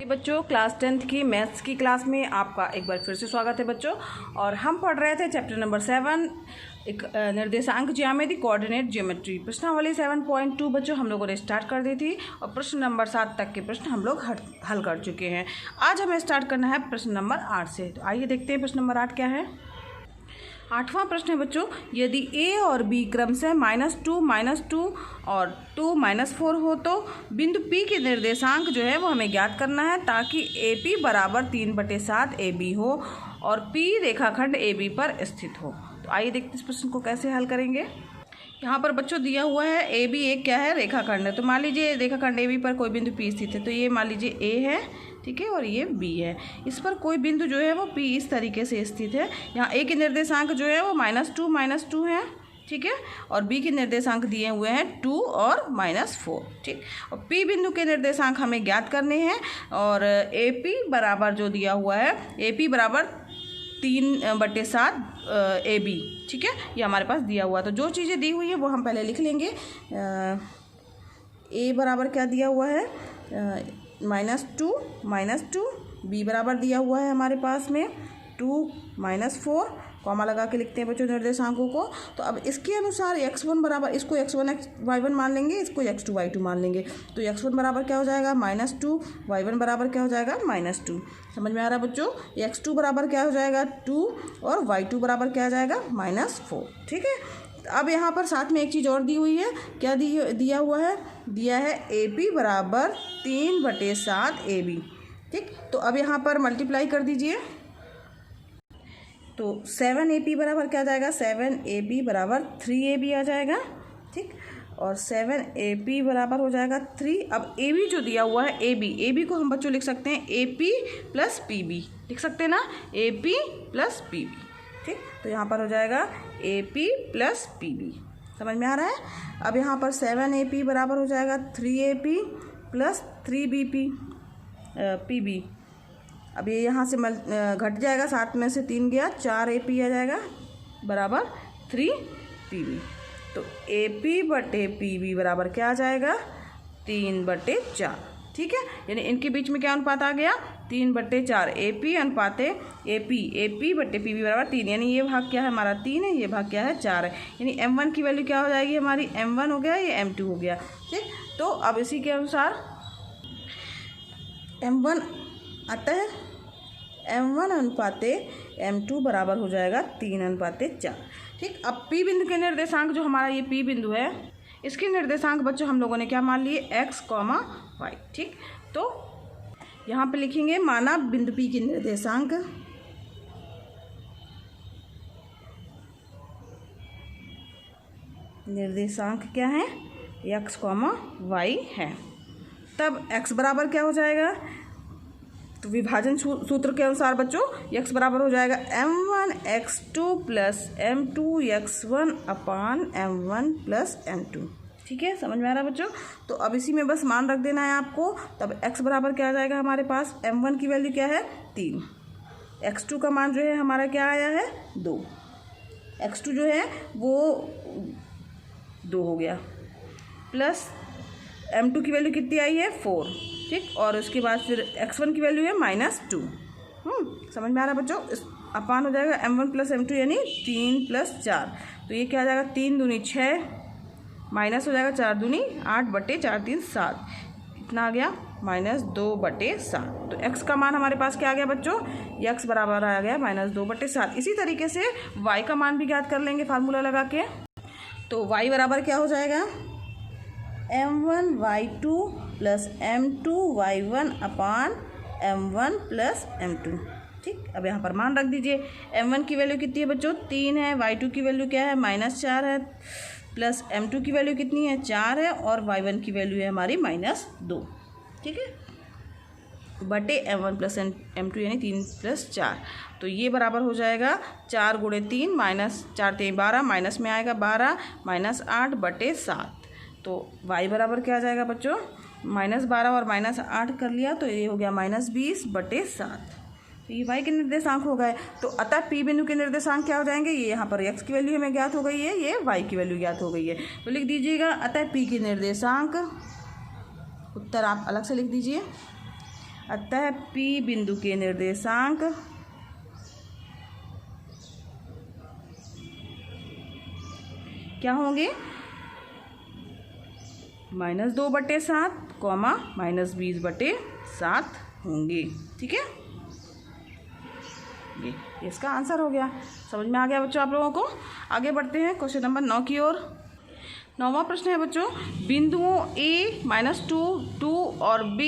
बच्चों, class 10th की maths की क्लास में आपका एक बार फिर से स्वागत है बच्चों। और हम पढ़ रहे थे चैप्टर नंबर 7 एक निर्देशांक ज्यामिति कोऑर्डिनेट ज्योमेट्री प्रश्नावली 7.2 बच्चों हम लोगों ने स्टार्ट कर दी थी और प्रश्न नंबर 7 तक के प्रश्न हम लोग हल कर चुके हैं। आज हमें स्टार्ट करना है प्रश्न नंबर 8 से। तो आइए देखते हैं प्रश्न नंबर 8 क्या है। 8वां प्रश्न है बच्चों, यदि a और b क्रमशः -2 और 2 -4 हो तो बिंदु p के निर्देशांक जो है वो हमें ज्ञात करना है ताकि AP बराबर 3/7 AB हो और P रेखाखंड AB पर स्थित हो। तो आइए देखते हैं इस प्रश्न को कैसे हल करेंगे। यहाँ पर बच्चों दिया हुआ है AB एक क्या है, रेखाखंड है। तो मान लीजिए रेखाखंड AB पर कोई बिंदु P स्थित है, तो ये मान लीजिए A है, ठीक है, और ये B है। इस पर कोई बिंदु जो है वो P इस तरीके से स्थित है। यहाँ A के निर्देशांक जो है वो -2 है, ठीक है, और B के निर्देशांक दिए हुए हैं 2 और -4, ठीक। और P बिंदु के निर्देशांक हमें ज्ञात करने हैं और AP बराबर जो दिया हुआ है AP बराबर 3/7 AB, ठीक है, ये हमारे पास दिया हुआ। तो जो चीज़ें दी हुई है वो हम पहले लिख लेंगे। A बराबर क्या दिया हुआ है, -2, B बराबर दिया हुआ है हमारे पास में 2 -4, कॉमा लगा के लिखते हैं बच्चों निर्देशांकों को। तो अब इसके अनुसार x1 बराबर, इसको x1 y1 मान लेंगे, इसको x2 y2 मान लेंगे। तो x1 बराबर क्या हो जाएगा -2, y1 बराबर क्या हो जाएगा -2। समझ में आ रहा है बच्चों। x2 बराबर क्या हो जाएगा 2 और y2 बराबर क्या हो जाएगा -4, ठीक है। अब यहाँ पर साथ में एक चीज़ और दी हुई है, क्या दिया हुआ है, दिया है AP बराबर 3/7 AB, ठीक। तो अब यहाँ पर मल्टीप्लाई कर दीजिए, तो 7AP बराबर क्या आ जाएगा, 7AB बराबर 3AB आ जाएगा, ठीक। और 7AP बराबर हो जाएगा 3। अब AB जो दिया हुआ है AB को हम बच्चों लिख सकते हैं AP + PB, लिख सकते हैं ना, AP + PB, ठीक। तो यहाँ पर हो जाएगा AP + PB। समझ में आ रहा है। अब यहाँ पर 7AP बराबर हो जाएगा 3AP + 3BP PB। अब ये यहाँ से घट जाएगा, 7 में से 3 गया, 4AP आ जाएगा बराबर 3PB। तो AP/PB बराबर क्या आ जाएगा, 3/4, ठीक है। यानी इनके बीच में क्या अनुपात आ गया, 3/4। AP अनुपात AP/PB बराबर 3, यानी ये भाग क्या है हमारा 3 है, ये भाग क्या है 4 है। यानी M1 की वैल्यू क्या हो जाएगी हमारी, M1 हो गया, ये M2 हो गया, ठीक। तो अब इसी के अनुसार M1 आता है, M1 अनुपात M2 बराबर हो जाएगा 3/4, ठीक। अब P बिंदु के निर्देशांक जो हमारा ये P बिंदु है, इसके निर्देशांक बच्चों हम लोगों ने क्या मान लिए, x, y, ठीक। तो यहाँ पे लिखेंगे माना बिंदु P के निर्देशांक क्या है, x, y है। तब x बराबर क्या हो जाएगा, तो विभाजन सूत्र के अनुसार बच्चों x बराबर हो जाएगा M1x2 + M2x1 अपान M1 + M2, ठीक है। समझ में आ रहा है बच्चों। तो अब इसी में बस मान रख देना है आपको। तब x बराबर क्या आ जाएगा हमारे पास, M1 की वैल्यू क्या है 3, x2 का मान जो है हमारा क्या आया है 2, x2 जो है वो 2 हो गया, प्लस M2 की वैल्यू कितनी आई है 4, ठीक। और उसके बाद फिर x1 की वैल्यू है -2। समझ में आ रहा है बच्चों। इस अपान हो जाएगा M1 + M2 यानी 3 + 4। तो ये क्या आ जाएगा, 3 दूनी 6, माइनस हो जाएगा 4 दूनी 8/4 3 7, इतना आ गया -2/7। तो x का मान हमारे पास क्या आ गया बच्चों, x बराबर आ गया -2/7। इसी तरीके से y का मान भी ज्ञात कर लेंगे फार्मूला लगा के। तो y बराबर क्या हो जाएगा, M1y2 + M2y1 अपान M1 + M2, ठीक। अब यहाँ पर मान रख दीजिए। M1 की वैल्यू कितनी है बच्चों 3 है, y2 की वैल्यू क्या है -4 है, प्लस M2 की वैल्यू कितनी है 4 है, और y1 की वैल्यू है हमारी -2, ठीक है, बटे M1 + M2 यानी 3 + 4। तो ये बराबर हो जाएगा 4 × 3 -4 3 12, माइनस में आएगा 12 -8/7। तो y बराबर क्या आ जाएगा बच्चों, -12 और -8 कर लिया तो ये हो गया -20/7। तो ये y के निर्देशांक हो गए। तो अतः P बिंदु के निर्देशांक क्या हो जाएंगे, ये यहाँ पर x की वैल्यू हमें ज्ञात हो गई है, ये y की वैल्यू ज्ञात हो गई है। तो लिख दीजिएगा अतः P के निर्देशांक, उत्तर आप अलग से लिख दीजिए। अतः P बिंदु के निर्देशांक क्या होंगे, -2/7 -20/7 होंगे। ठीक है, ये इसका आंसर हो गया। समझ में आ गया बच्चों आप लोगों को। आगे बढ़ते हैं क्वेश्चन नंबर 9 की ओर। 9वां प्रश्न है बच्चों, बिंदुओं A -2, 2 और B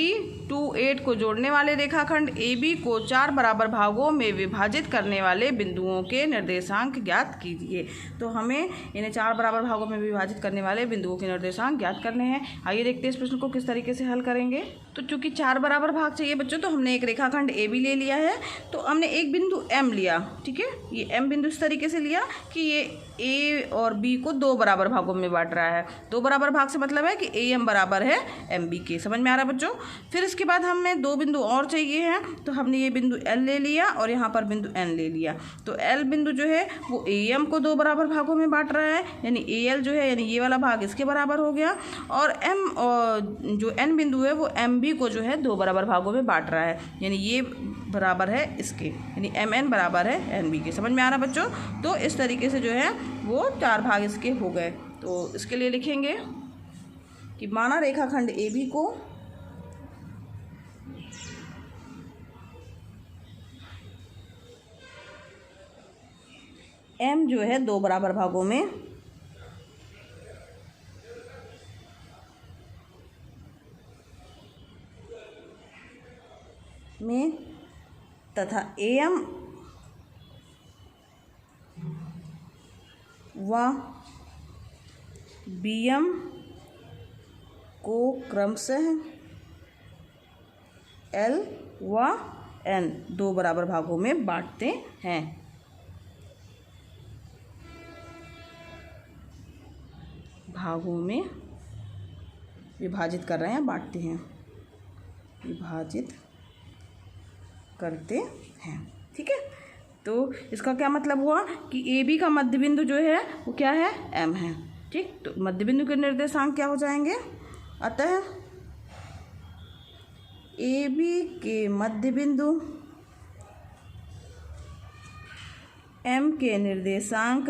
2, 8 को जोड़ने वाले रेखाखंड AB को 4 बराबर भागों में विभाजित करने वाले बिंदुओं के निर्देशांक ज्ञात कीजिए। तो हमें इन्हें 4 बराबर भागों में विभाजित करने वाले बिंदुओं के निर्देशांक ज्ञात करने हैं। आइए देखते हैं इस प्रश्न को किस तरीके से हल करेंगे। तो चूंकि 4 बराबर भाग चाहिए बच्चों, तो हमने एक रेखाखंड AB ले लिया है। तो हमने एक बिंदु M लिया। ठीक है, ये M बिंदु इस तरीके से लिया कि ये A और B को 2 बराबर भागों में बांट रहा है। 2 बराबर भाग से मतलब है कि AM बराबर है MB के। समझ में आ रहा है बच्चों। फिर इसके बाद हमें 2 बिंदु और चाहिए हैं। तो हमने ये बिंदु L ले लिया और यहाँ पर बिंदु N ले लिया। तो L बिंदु जो है वो AM को 2 बराबर भागों में बांट रहा है, यानी AL जो है, यानी ये वाला भाग इसके बराबर हो गया। और M जो N बिंदु है वो MB को जो है 2 बराबर भागों में बांट रहा है, यानी ये बराबर है इसके, यानी MN बराबर है NB के। समझ में आ रहा है बच्चों। तो इस तरीके से जो है वो 4 भाग इसके हो गए। तो इसके लिए लिखेंगे कि माना रेखाखंड AB को M जो है 2 बराबर भागों में तथा AM व BM को क्रमशः L व N 2 बराबर भागों में बांटते हैं। भागों में विभाजित कर रहे हैं, बांटते हैं, विभाजित करते हैं। ठीक है, तो इसका क्या मतलब हुआ कि AB का मध्य बिंदु जो है वो क्या है, M है। ठीक, तो मध्य बिंदु के निर्देशांक क्या हो जाएंगे, अतः AB के मध्य बिंदु M के निर्देशांक,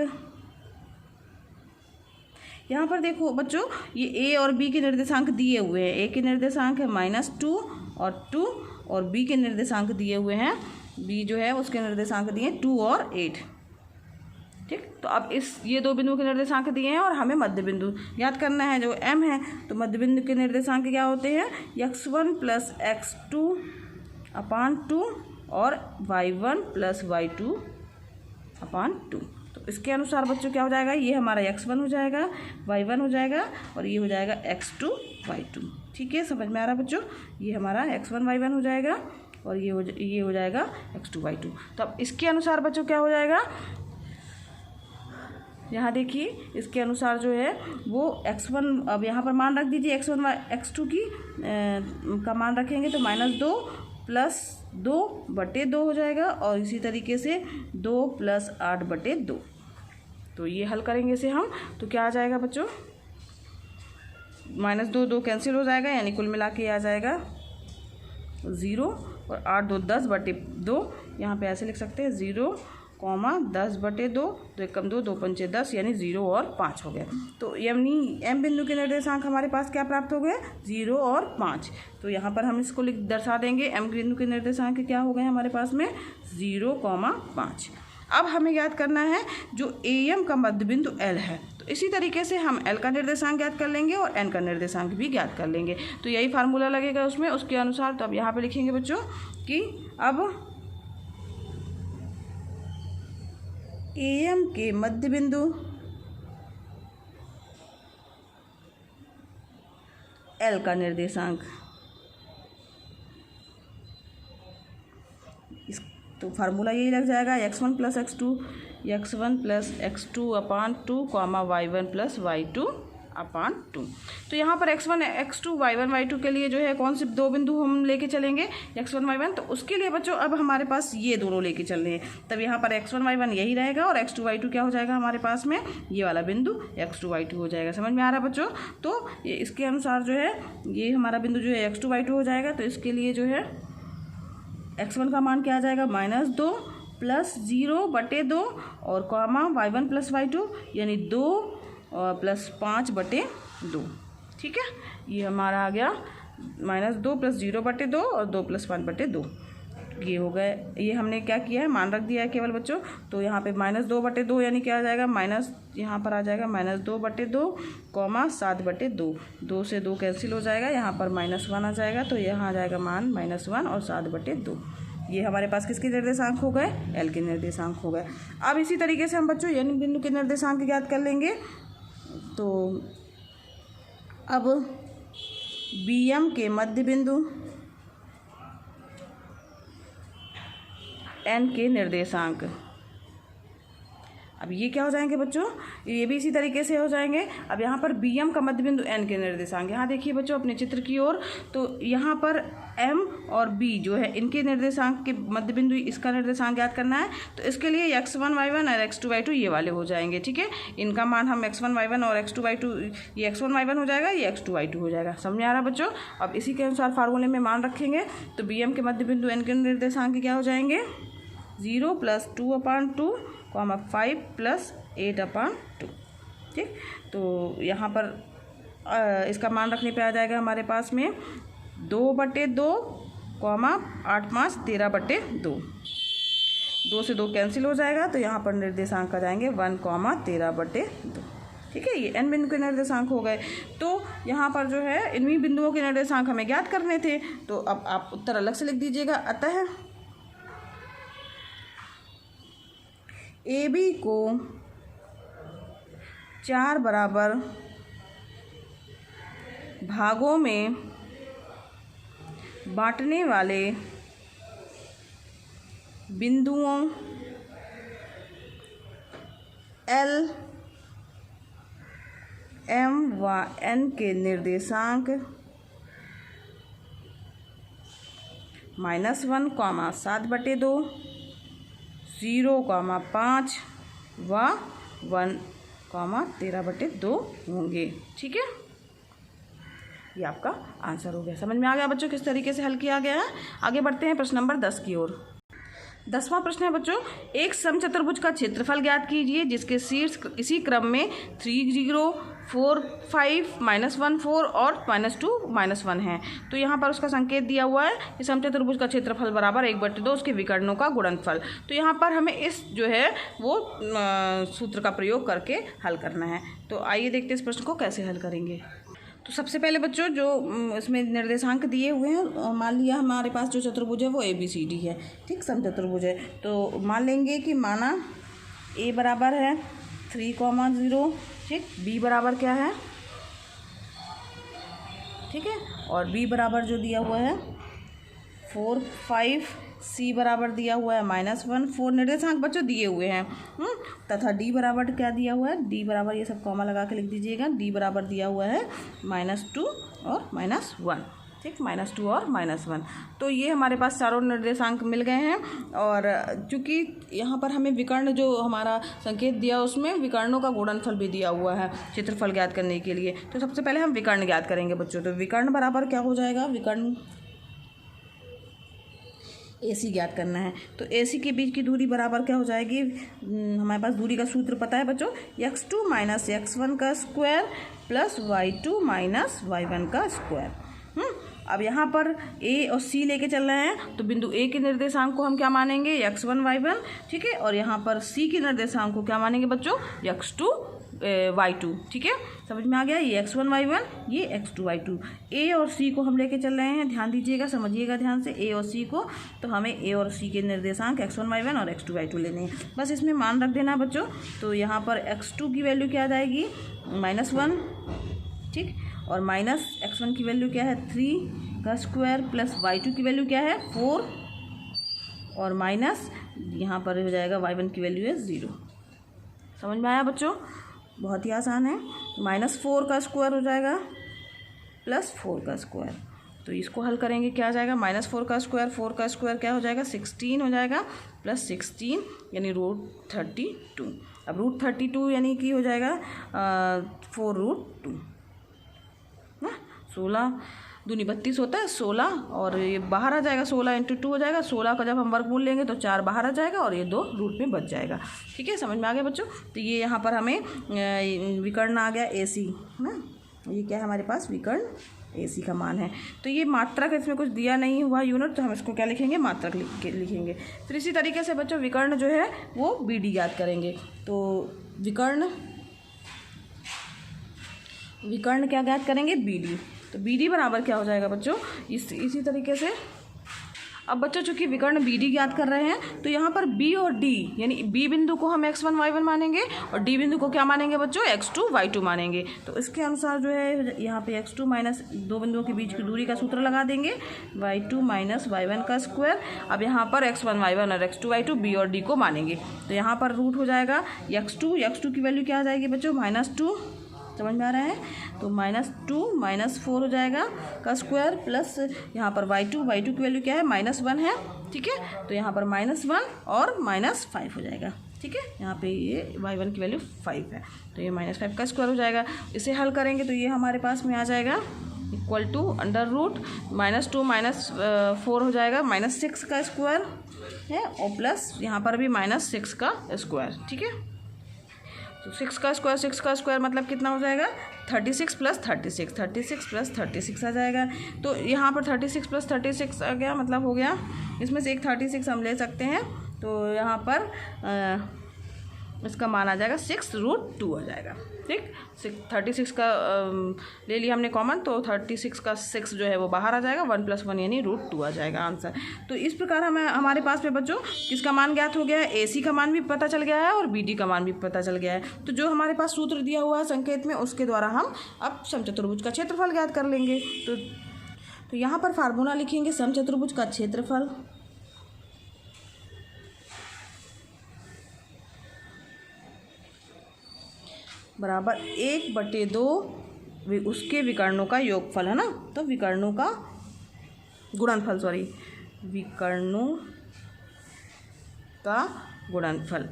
यहाँ पर देखो बच्चों ये A और B के निर्देशांक दिए हुए हैं। A के निर्देशांक है -2 और 2 और B के निर्देशांक दिए हुए हैं, B जो है उसके निर्देशांक दिए 2 और 8। ठीक, तो अब ये 2 बिंदुओं के निर्देशांक दिए हैं और हमें मध्य बिंदु याद करना है जो M है। तो मध्य बिंदु के निर्देशांक क्या होते हैं, x1 + x2 अपान 2 और y1 + y2 अपान 2। तो इसके अनुसार बच्चों क्या हो जाएगा, ये हमारा x1 हो जाएगा, y1 हो जाएगा और ये हो जाएगा x2 y2। ठीक है, समझ में आ रहा है बच्चों। ये हमारा x1 y1 हो जाएगा और ये हो जाएगा x2 y2। तो अब इसके अनुसार बच्चों क्या हो जाएगा, यहाँ देखिए इसके अनुसार जो है वो x1, अब यहाँ पर मान रख दीजिए x1 x2 की का मान रखेंगे तो -2 + 2/2 हो जाएगा और इसी तरीके से 2 + 8/2। तो ये हल करेंगे इसे हम, तो क्या आ जाएगा बच्चों, -2 कैंसिल हो जाएगा, यानी कुल मिला के आ जाएगा 0 और 8 2 10/2। यहाँ पे ऐसे लिख सकते हैं 0, 10/2, 2 × 2 2 × 5 10, यानी 0 और 5 हो गए। तो यानी M बिंदु के निर्देशांक हमारे पास क्या प्राप्त हो गए, 0 और 5। तो यहाँ पर हम इसको दर्शा देंगे, M बिंदु के निर्देशांक क्या हो गए हमारे पास में 0, 5। अब हमें याद करना है जो AM का मध्य बिंदु L है। तो इसी तरीके से हम L का निर्देशांक ज्ञात कर लेंगे और N का निर्देशांक भी ज्ञात कर लेंगे। तो यही फार्मूला लगेगा उसमें, उसके अनुसार। तो अब यहाँ पे लिखेंगे बच्चों कि अब AM के मध्य बिंदु L का निर्देशांक, तो फार्मूला यही लग जाएगा x1 + x2 अपान 2, y1 + y2 अपान 2। तो यहाँ पर x1 x2 y1 y2 के लिए जो है कौन से 2 बिंदु हम लेके चलेंगे, x1 y1। तो उसके लिए बच्चों अब हमारे पास ये दोनों लेके चलने हैं। तब यहाँ पर x1 y1 यही रहेगा और x2 y2 क्या हो जाएगा हमारे पास में, ये वाला बिंदु x2 y2 हो जाएगा। समझ में आ रहा है बच्चों। तो इसके अनुसार जो है ये हमारा बिंदु जो है x2 y2 हो जाएगा। तो इसके लिए जो है x1 का मान क्या आ जाएगा -2 प्लस 0/2 और कॉमा y1 प्लस y2 यानी 2 प्लस 5/2। ठीक है, ये हमारा आ गया -2 प्लस 0/2 और 2 प्लस 5/2। ये हो गए, ये हमने क्या किया है, मान रख दिया है केवल बच्चों। तो यहाँ पे -2/2 यानी क्या आ जाएगा, माइनस यहाँ पर आ जाएगा -2/2 कॉमा 7/2। 2 से 2 कैंसिल हो जाएगा, यहाँ पर -1 आ जाएगा, तो यहाँ आ जाएगा मान -1 और 7/2। ये हमारे पास किसके निर्देशांक हो गए, एल के निर्देशांक हो गए। अब इसी तरीके से हम बच्चों एन बिंदु के निर्देशांक ज्ञात कर लेंगे। तो अब बी एम के मध्य बिंदु एन के निर्देशांक, अब ये क्या हो जाएंगे बच्चों, ये भी इसी तरीके से हो जाएंगे। अब यहाँ पर बी एम का मध्य बिंदु एन के निर्देशांक, यहाँ देखिए बच्चों अपने चित्र की ओर, तो यहाँ पर एम और बी जो है इनके निर्देशांक के मध्य बिंदु, इसका निर्देशांक ज्ञात करना है। तो इसके लिए x1 y1 और x2 y2 ये वाले हो जाएंगे। ठीक है, इनका मान हम x1 y1 और x2 y2, ये x1 y1 हो जाएगा, ये x2 y2 हो जाएगा। समझ में आ रहा बच्चों। अब इसी के अनुसार फार्मूले में मान रखेंगे। तो बी एम के मध्य बिंदु एन के निर्देशांक क्या हो जाएंगे, 0 + 2/2 कॉमा 5 + 8/2। ठीक, तो यहाँ पर इसका मान रखने पे आ जाएगा हमारे पास में 2/2 कॉमा 8 × 5 = 13/2। 2 से 2 कैंसिल हो जाएगा, तो यहाँ पर निर्देशांक आ जाएंगे 1, 13/2। ठीक है, ये एन बिंदु के निर्देशांक हो गए। तो यहाँ पर जो है इन्हीं बिंदुओं के निर्देशांक हमें ज्ञात करने थे। तो अब आप उत्तर अलग से लिख दीजिएगा। अतः ए बी को 4 बराबर भागों में बांटने वाले बिंदुओं एल एम व एन के निर्देशांक -1, 7/2, 0, 5 व 1, 13/2 होंगे। ठीक है, ये आपका आंसर हो गया। समझ में आ गया बच्चों किस तरीके से हल किया गया है। आगे बढ़ते हैं प्रश्न नंबर 10 की ओर। 10वां प्रश्न है बच्चों, एक समचतुर्भुज का क्षेत्रफल ज्ञात कीजिए जिसके शीर्ष इसी क्रम में 3, 0, 4, 5, -1, 4 और -2, -1 है। तो यहाँ पर उसका संकेत दिया हुआ है कि समचतुर्भुज का क्षेत्रफल बराबर 1/2 उसके विकर्णों का गुणनफल। तो यहाँ पर हमें इस जो है वो सूत्र का प्रयोग करके हल करना है। तो आइए देखते हैं इस प्रश्न को कैसे हल करेंगे। तो सबसे पहले बच्चों जो इसमें निर्देशांक दिए हुए हैं, मान लिया हमारे पास जो चतुर्भुज है वो ABCD है। ठीक, समचतुर्भुज है। तो मान लेंगे कि माना A बराबर है 3, 0। ठीक, B बराबर क्या है, ठीक है, और B बराबर जो दिया हुआ है 4, 5, C बराबर दिया हुआ है -1, 4 निर्देशांक बच्चों दिए हुए हैं। तथा D बराबर क्या दिया हुआ है, D बराबर ये सब कॉमा लगा के लिख दीजिएगा। D बराबर दिया हुआ है -2 और -1। ठीक, -2 और -1। तो ये हमारे पास चारों निर्देशांक मिल गए हैं। और चूँकि यहाँ पर हमें विकर्ण जो हमारा संकेत दिया उसमें विकर्णों का गुणनफल भी दिया हुआ है क्षेत्रफल ज्ञात करने के लिए। तो सबसे पहले हम विकर्ण ज्ञात करेंगे बच्चों। तो विकर्ण बराबर क्या हो जाएगा, विकर्ण AC ज्ञात करना है। तो AC के बीच की दूरी बराबर क्या हो जाएगी, हमारे पास दूरी का सूत्र पता है बच्चों, x2 - x1 का स्क्वायर प्लस y2 - y1 का स्क्वायर। अब यहाँ पर A और C लेके चल रहे हैं, तो बिंदु A के निर्देशांक को हम क्या मानेंगे, x1 y1। ठीक है, और यहाँ पर C के निर्देशांक को क्या मानेंगे बच्चों, x2 y2। ठीक है, समझ में आ गया। ये x1 y1, ये x2 y2। A और C को हम लेके चल रहे हैं, ध्यान दीजिएगा, समझिएगा ध्यान से A और C को। तो हमें A और C के निर्देशांक x1 y1 और x2 y2 लेने हैं। बस इसमें मान रख देना बच्चों। तो यहाँ पर x2 की वैल्यू क्या आ जाएगी, -1। ठीक, और -x1 की वैल्यू क्या है, 3 का स्क्वायर प्लस y2 की वैल्यू क्या है, 4 और माइनस यहाँ पर हो जाएगा y1 की वैल्यू है 0। समझ में आया बच्चों, बहुत ही आसान है। -4 का स्क्वायर हो जाएगा प्लस 4 का स्क्वायर। तो इसको हल करेंगे, क्या आ जाएगा, -4 का स्क्वायर, 4 का स्क्वायर क्या हो जाएगा, 16 हो जाएगा, प्लस 16 यानी √32। अब √32 यानी कि हो जाएगा 4√2 ना, 16 दूनी 32 होता है 16, और ये बाहर आ जाएगा 16 × 2 हो जाएगा। 16 का जब हम वर्गमूल लेंगे तो 4 बाहर आ जाएगा और ये 2 रूट में बच जाएगा। ठीक है, समझ में आ गया बच्चों। तो ये यहाँ पर हमें विकर्ण आ गया AC ना, ये क्या है हमारे पास विकर्ण AC का मान है। तो ये मात्रक, इसमें कुछ दिया नहीं हुआ यूनिट, तो हम इसको क्या लिखेंगे, मात्रक लिखेंगे। फिर इसी तरीके से बच्चों विकर्ण जो है वो BD याद करेंगे। तो विकर्ण क्या याद करेंगे, BD। तो BD बराबर क्या हो जाएगा बच्चों, इसी तरीके से। अब बच्चों चूंकि विकर्ण BD याद कर रहे हैं तो यहाँ पर B और D, यानी B बिंदु को हम x1 y1 मानेंगे और D बिंदु को क्या मानेंगे बच्चों, x2 y2 मानेंगे। तो इसके अनुसार जो है यहाँ पे x2 माइनस 2 बिंदुओं के बीच की दूरी का सूत्र लगा देंगे, y2 माइनस y1 का स्क्वायर। अब यहाँ पर x1 y1 और x2 y2 B और D को मानेंगे। तो यहाँ पर रूट हो जाएगा x2 की वैल्यू क्या आ जाएगी बच्चों, -2, समझ में आ रहा है। तो -2 -4 हो जाएगा का स्क्वायर, प्लस यहाँ पर y2 की वैल्यू क्या है, -1 है। ठीक है, तो यहाँ पर -1 और -5 हो जाएगा। ठीक है, यहाँ पे ये y1 की वैल्यू 5 है, तो ये -5 का स्क्वायर हो जाएगा। इसे हल करेंगे तो ये हमारे पास में आ जाएगा इक्वल टू √-2 -4 हो जाएगा, -6 का स्क्वायर है, और प्लस यहाँ पर भी -6 का स्क्वायर। ठीक है, तो 6 का स्क्वायर मतलब कितना हो जाएगा, 36 + 36 आ जाएगा। तो यहाँ पर 36 + 36 आ गया, मतलब हो गया, इसमें से एक 36 हम ले सकते हैं। तो यहाँ पर इसका मान आ जाएगा 6√2 हो जाएगा। ठीक, 36 का ले लिया हमने कॉमन, तो 36 का 6 जो है वो बाहर आ जाएगा, 1 + 1 यानी √2 आ जाएगा आंसर। तो इस प्रकार हमारे पास में बच्चों किसका मान ज्ञात हो गया है, AC का मान भी पता चल गया है और BD का मान भी पता चल गया है। तो जो हमारे पास सूत्र दिया हुआ है संकेत में, उसके द्वारा हम अब समचतुर्भुज का क्षेत्रफल ज्ञात कर लेंगे। तो यहाँ पर फार्मूला लिखेंगे समचतुर्भुज का क्षेत्रफल बराबर 1/2 उसके विकर्णों का योगफल, है ना। तो विकर्णों का गुणनफल, विकर्णों का गुणनफल।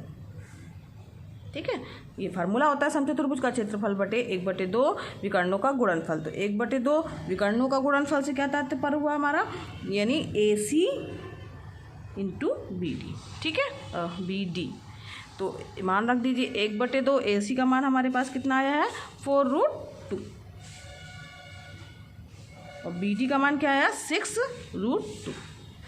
ठीक है, ये फार्मूला होता है समचतुर्भुज का क्षेत्रफल बटे 1/2 विकर्णों का गुणनफल। तो 1/2 विकर्णों का गुणनफल से क्या तात्पर्य हुआ हमारा, यानी AC × BD। ठीक है, BD। तो मान रख दीजिए 1/2, AC का मान हमारे पास कितना आया है, 4√2, और BD का मान क्या आया, 6√2।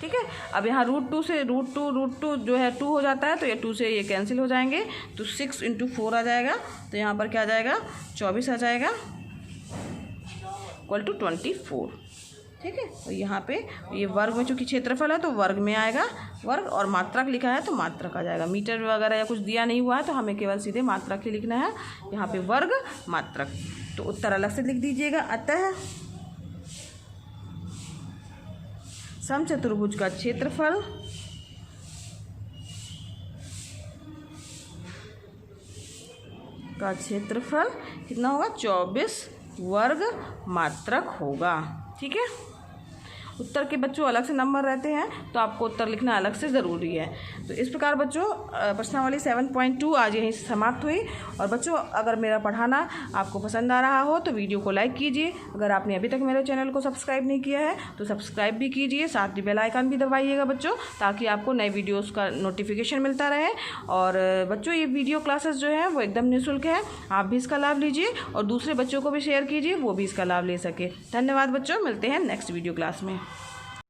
ठीक है, अब यहाँ √2 से √2 जो है 2 हो जाता है, तो ये 2 से ये कैंसिल हो जाएंगे, तो 6 × 4 आ जाएगा। तो यहाँ पर क्या आ जाएगा, 24 आ जाएगा, इक्वल टू 24। ठीक है, तो यहाँ पे ये वर्ग में चूँकि क्षेत्रफल है तो वर्ग में आएगा वर्ग, और मात्रक लिखा है तो मात्रक आ जाएगा। मीटर वगैरह या कुछ दिया नहीं हुआ है तो हमें केवल सीधे मात्रक ही लिखना है, यहाँ पे वर्ग मात्रक। तो उत्तर अलग से लिख दीजिएगा। अतः समचतुर्भुज का क्षेत्रफल कितना होगा, 24 वर्ग मात्रक होगा। ठीक है, उत्तर के बच्चों अलग से नंबर रहते हैं तो आपको उत्तर लिखना अलग से ज़रूरी है। तो इस प्रकार बच्चों प्रश्नावली 7.2 आज यहीं से समाप्त हुई। और बच्चों अगर मेरा पढ़ाना आपको पसंद आ रहा हो तो वीडियो को लाइक कीजिए। अगर आपने अभी तक मेरे चैनल को सब्सक्राइब नहीं किया है तो सब्सक्राइब भी कीजिए, साथ ही बेल आइकन भी दबाइएगा बच्चों, ताकि आपको नए वीडियोज़ का नोटिफिकेशन मिलता रहे। और बच्चों ये वीडियो क्लासेस जो है वो एकदम निःशुल्क है, आप भी इसका लाभ लीजिए और दूसरे बच्चों को भी शेयर कीजिए, वो भी इसका लाभ ले सके। धन्यवाद बच्चों, मिलते हैं नेक्स्ट वीडियो क्लास में।